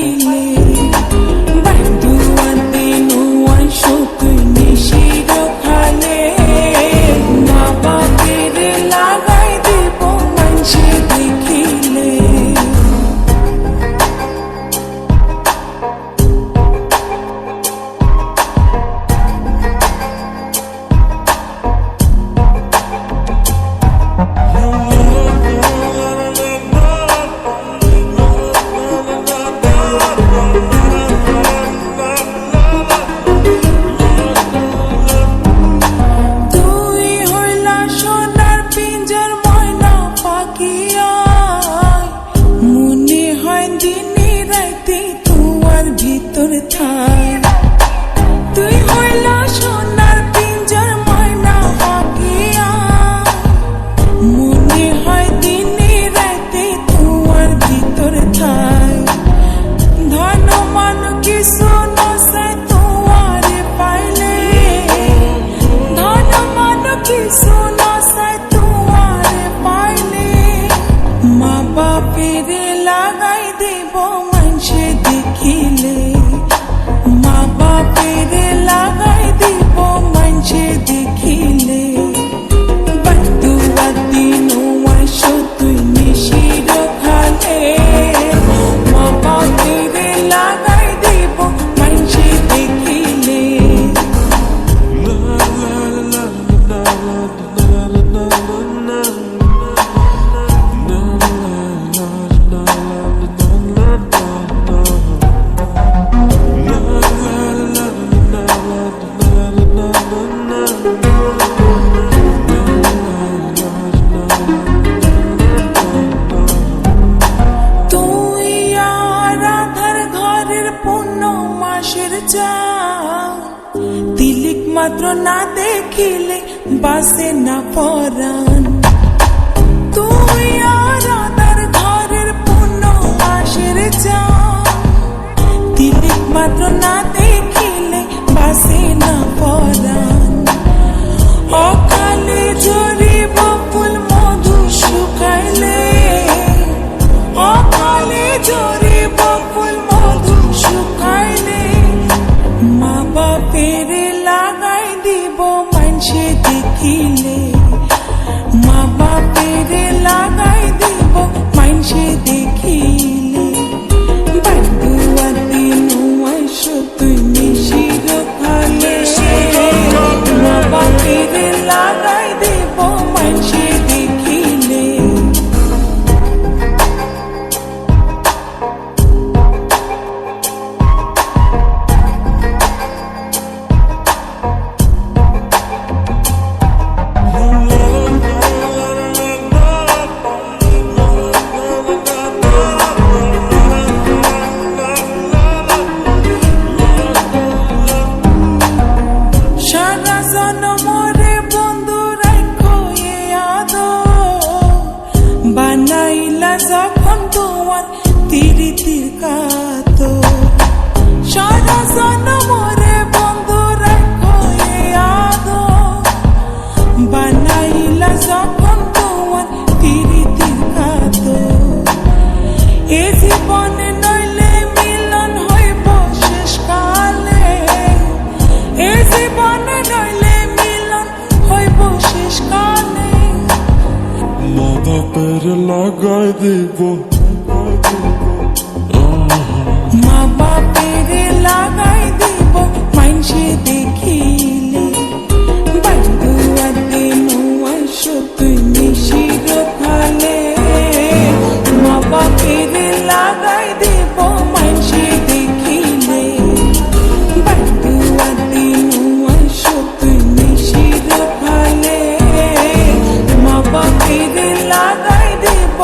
দেখিলে বান্ধুয়ান দিনুয়ান শুধুই নিশির খালে মা বাপের লাগাই দিব মানুষে দেখিলে তুই হইলা সোনার পিঞ্জর ময়না পাখিয়া মনে হয় দিনে রাতে তোমার ভিতর থাই ধন মান কিছু নসাই তোমারে পাইলে ধন মান কিছু নসাই তোমারে পাইলে মা বাপের লাগাই দেব মানুষে দেখিলে মা বাপের লাগাই দিব মানুষে দেখিলে বন্ধুয়া দিনুয়া শুধুই নিশির খালে মা বাপের লাগাই দিব মানুষে দেখিলে তিলিক মাত্র না দেখিলে বাসে না পরাণ তুই আর তার ঘরের পূর্ণ মাসের তিলিক মাত্র না দেখিলে বাসে না পরাণ অকালে ঝরিব ফুল মধু শুকাইলে অকালে ঝরিব ফুল মধু শুকাইলে মা বাপের লাগাই দিব মানুষে দেখিলে মা বাপের লাগাই দিব মানুষে দেখিলে বন্ধুয়া দিনুয়া শুধুই নিশির খালে মা বাপের লাগাই দিব মানুষে দেখিলে বানাইলা যখন তোমার তিরিতির কাতো সারা জনমরে বন্ধু রাখো আদো বানাইলা যখন তোমার তিরিতির কাতো এ জীবনে নইলে মিলন হইব শেষ কালে এ জীবনে নইলে মিলন হইব শেষ কালে মা বাপের লাগাই দিব মা বাপের লাগাই দিব মানুষে দেখিলে বন্ধুয়া দিনুয়া শুধুই নিশির খালে মা বাপের লাগাই দিব মানুষে দেখিলে বন্ধুয়া দিনুয়া শুধুই নিশির খালে মা বাপের লাগাই দিব